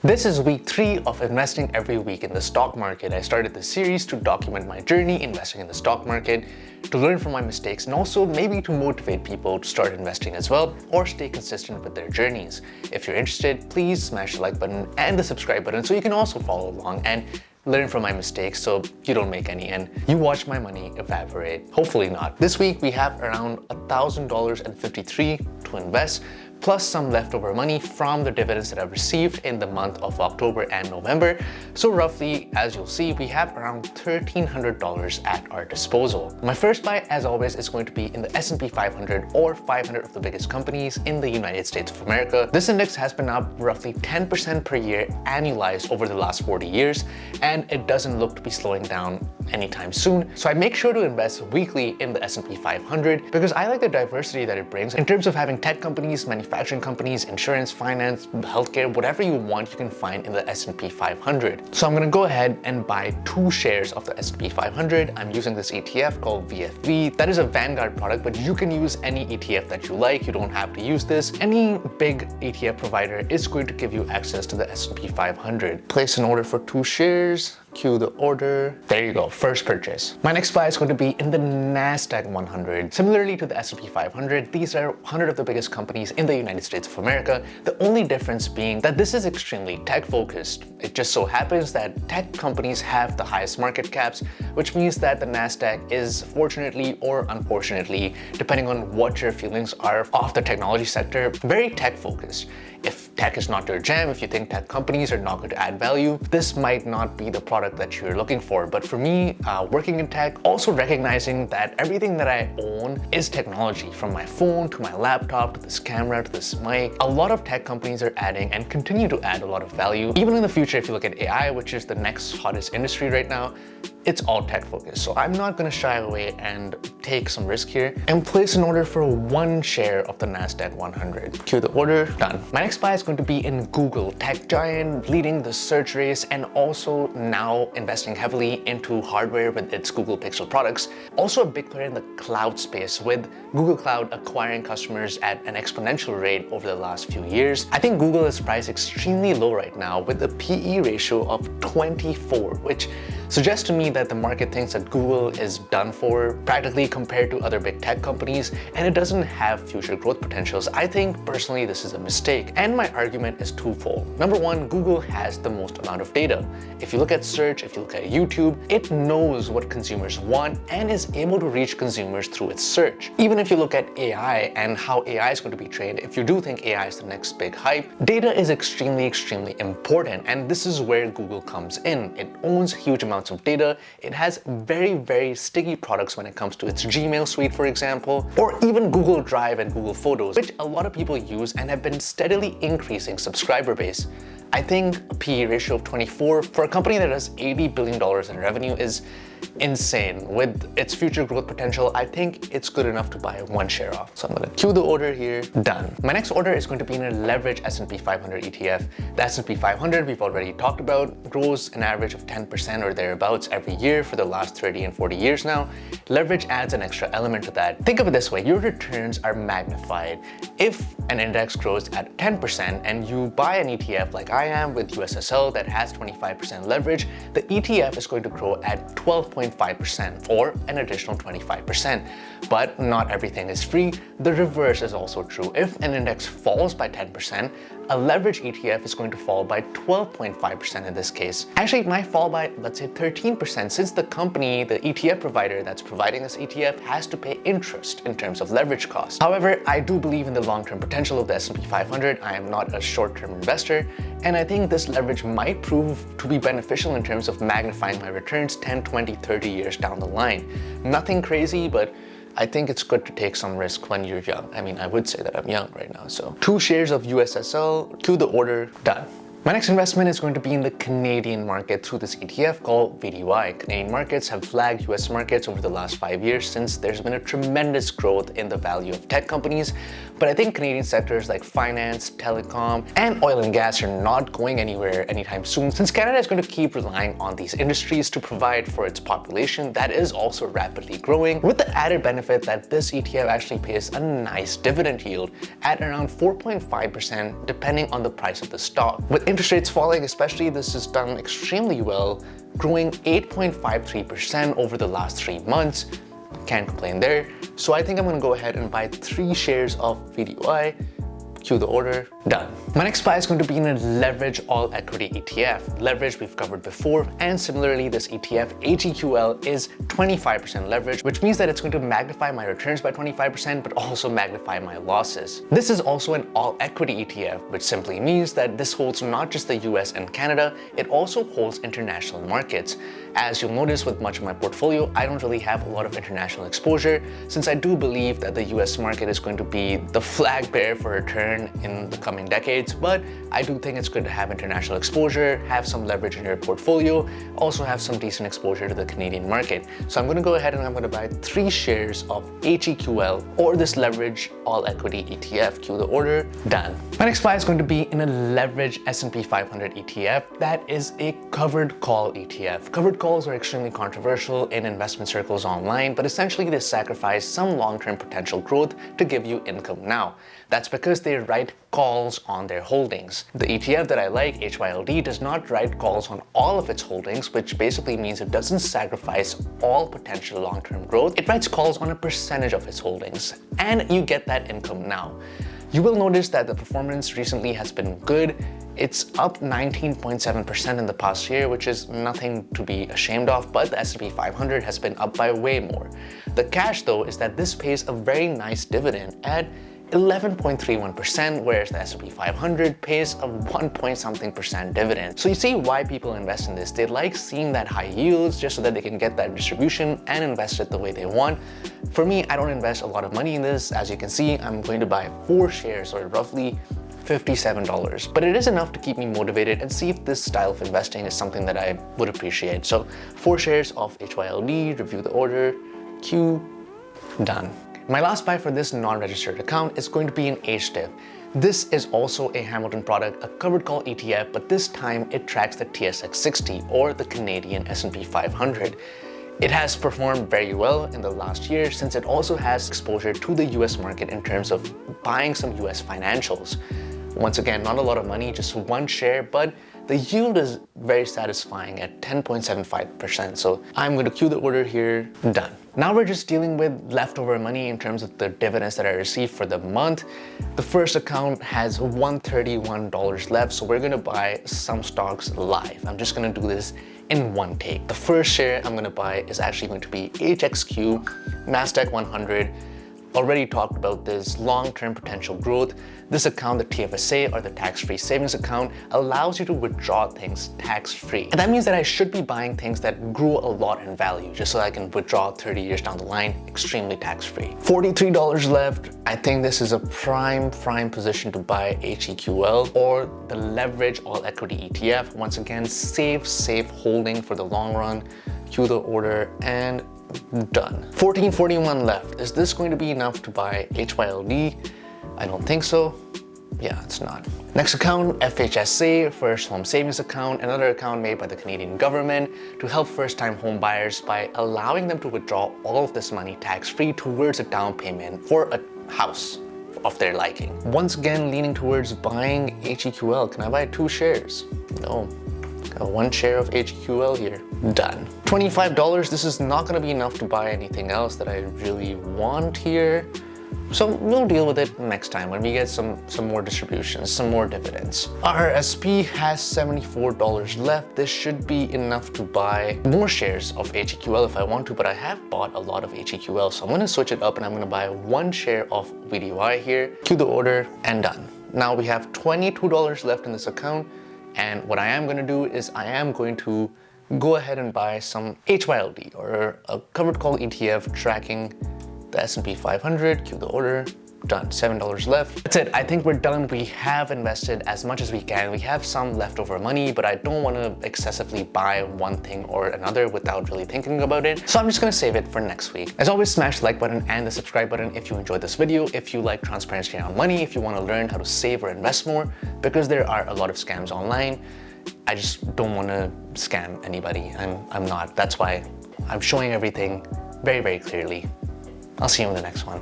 This is week 3 of investing every week in the stock market. I started this series to document my journey investing in the stock market, to learn from my mistakes, and also maybe to motivate people to start investing as well or stay consistent with their journeys. If you're interested, please smash the like button and the subscribe button so you can also follow along and learn from my mistakes so you don't make any and you watch my money evaporate. Hopefully not. This week we have around $1,000.53 to invest, plus some leftover money from the dividends that I've received in the month of October and November. So roughly, as you'll see, we have around $1,300 at our disposal. My first buy, as always, is going to be in the S&P 500 or 500 of the biggest companies in the United States of America. This index has been up roughly 10% per year annualized over the last 40 years, and it doesn't look to be slowing down anytime soon. So I make sure to invest weekly in the S&P 500 because I like the diversity that it brings in terms of having tech companies, manufacturing companies, insurance, finance, healthcare, whatever you want, you can find in the S&P 500. So I'm gonna go ahead and buy 2 shares of the S&P 500. I'm using this ETF called VFV. That is a Vanguard product, but you can use any ETF that you like. You don't have to use this. Any big ETF provider is going to give you access to the S&P 500. Place an order for 2 shares. Cue the order. There you go, first purchase. My next buy is going to be in the NASDAQ 100. Similarly to the S&P 500, these are 100 of the biggest companies in the United States of America. The only difference being that this is extremely tech focused. It just so happens that tech companies have the highest market caps, which means that the NASDAQ is, fortunately or unfortunately, depending on what your feelings are of the technology sector, very tech focused. If tech is not your jam, if you think tech companies are not going to add value, this might not be the product that you're looking for. But for me, working in tech, also recognizing that everything that I own is technology, from my phone to my laptop to this camera to this mic. A lot of tech companies are adding and continue to add a lot of value. Even in the future, if you look at AI, which is the next hottest industry right now, it's all tech focused. So I'm not going to shy away and take some risk here and place an order for 1 share of the NASDAQ 100. Cue the order, done. My next buy is going to be in Google, tech giant leading the search race and also now investing heavily into hardware with its Google Pixel products. Also a big player in the cloud space with Google Cloud acquiring customers at an exponential rate over the last few years. I think Google is priced extremely low right now with a PE ratio of 24, which suggests to me that the market thinks that Google is done for practically compared to other big tech companies and it doesn't have future growth potentials. I think personally this is a mistake, and my argument is twofold. Number one, Google has the most amount of data. If you look at search, if you look at YouTube, it knows what consumers want and is able to reach consumers through its search. Even if you look at AI and how AI is going to be trained, if you do think AI is the next big hype, data is extremely important, and this is where Google comes in. It owns huge amounts of data. It has very sticky products when it comes to its Gmail suite, for example, or even Google Drive and Google Photos, which a lot of people use and have been steadily increasing subscriber base. I think a PE ratio of 24 for a company that does $80 billion in revenue is insane. With its future growth potential, I think it's good enough to buy 1 share off. So I'm going to cue the order here, done. My next order is going to be in a leverage S&P 500 ETF. The S&P 500 we've already talked about grows an average of 10% or thereabouts every year for the last 30 and 40 years now. Leverage adds an extra element to that. Think of it this way, your returns are magnified. If an index grows at 10% and you buy an ETF like I am with USSL that has 25% leverage, the ETF is going to grow at 12.5% or an additional 25%. But not everything is free. The reverse is also true. If an index falls by 10%, a leverage ETF is going to fall by 12.5% in this case. Actually, it might fall by, let's say, 13% since the company, the ETF provider that's providing this ETF has to pay interest in terms of leverage costs. However, I do believe in the long-term potential of the S&P 500. I am not a short-term investor, and I think this leverage might prove to be beneficial in terms of magnifying my returns 10, 20, 30 years down the line. Nothing crazy, but I think it's good to take some risk when you're young. I mean, I would say that I'm young right now. So 2 shares of USSL, cue the order, done. My next investment is going to be in the Canadian market through this ETF called VDY. Canadian markets have flagged US markets over the last 5 years since there's been a tremendous growth in the value of tech companies. But I think Canadian sectors like finance, telecom, and oil and gas are not going anywhere anytime soon, since Canada is going to keep relying on these industries to provide for its population that is also rapidly growing, with the added benefit that this ETF actually pays a nice dividend yield at around 4.5% depending on the price of the stock. With interest rates falling especially, this has done extremely well, growing 8.53% over the last 3 months. Can't complain there. So I think I'm gonna go ahead and buy 3 shares of VDY. Cue the order, done. My next buy is going to be in a leverage all equity ETF. Leverage we've covered before, and similarly this ETF HEQL is 25% leverage, which means that it's going to magnify my returns by 25% but also magnify my losses. This is also an all equity ETF, which simply means that this holds not just the US and Canada, it also holds international markets. As you'll notice with much of my portfolio, I don't really have a lot of international exposure, since I do believe that the US market is going to be the flag bearer for return in the coming decades, but I do think it's good to have international exposure, have some leverage in your portfolio, also have some decent exposure to the Canadian market. So I'm going to go ahead and I'm going to buy 3 shares of HEQL or this leverage all equity ETF. Cue the order, done. My next buy is going to be in a leverage S&P 500 ETF that is a covered call ETF. Covered calls are extremely controversial in investment circles online, but essentially they sacrifice some long-term potential growth to give you income now. That's because they write calls on their holdings. The ETF that I like, HYLD, does not write calls on all of its holdings, which basically means it doesn't sacrifice all potential long-term growth. It writes calls on a percentage of its holdings, and you get that income now. You will notice that the performance recently has been good. It's up 19.7% in the past year, which is nothing to be ashamed of, but the S&P 500 has been up by way more. The catch though is that this pays a very nice dividend at 11.31%, whereas the S&P 500 pays a 1-point-something% dividend. So you see why people invest in this. They like seeing that high yields just so that they can get that distribution and invest it the way they want. For me, I don't invest a lot of money in this. As you can see, I'm going to buy 4 shares, or roughly $57. But it is enough to keep me motivated and see if this style of investing is something that I would appreciate. So 4 shares of HYLD, review the order, Q, done. My last buy for this non-registered account is going to be an HDIP. This is also a Hamilton product, a covered call ETF, but this time it tracks the TSX 60 or the Canadian S&P 500. It has performed very well in the last year since it also has exposure to the US market in terms of buying some US financials. Once again, not a lot of money, just 1 share, but the yield is very satisfying at 10.75%. So I'm going to queue the order here, done. Now we're just dealing with leftover money in terms of the dividends that I received for the month. The first account has $131 left, so we're going to buy some stocks live. I'm just going to do this in one take. The first share I'm going to buy is actually going to be HXQ, NASDAQ 100. Already talked about this long-term potential growth. This account, the TFSA or the tax-free savings account, allows you to withdraw things tax-free. And that means that I should be buying things that grow a lot in value just so I can withdraw 30 years down the line extremely tax-free. $43 left. I think this is a prime position to buy HEQL or the leverage all equity ETF. Once again, safe holding for the long run. Cue the order and done. $14.41 left. Is this going to be enough to buy HYLD? I don't think so. Yeah, it's not. Next account, FHSA, First Home Savings Account, another account made by the Canadian government to help first-time home buyers by allowing them to withdraw all of this money tax-free towards a down payment for a house of their liking. Once again, leaning towards buying HEQL. Can I buy 2 shares? No. Got 1 share of HEQL here. Done. $25. This is not going to be enough to buy anything else that I really want here. So we'll deal with it next time when we get some more distributions, some more dividends. RSP has $74 left. This should be enough to buy more shares of HEQL if I want to, but I have bought a lot of HEQL, so I'm going to switch it up and I'm going to buy 1 share of VDY here. Cue the order and done. Now we have $22 left in this account, and what I am going to do is I am going to go ahead and buy some HYLD or a covered call ETF tracking the S&P 500. Cue the order, done. $7 left. That's it. I think we're done. We have invested as much as we can. We have some leftover money, but I don't want to excessively buy one thing or another without really thinking about it. So I'm just going to save it for next week. As always, smash the like button and the subscribe button if you enjoyed this video. If you like transparency on money, if you want to learn how to save or invest more, because there are a lot of scams online. I just don't want to scam anybody. I'm not. That's why I'm showing everything very clearly. I'll see you in the next one.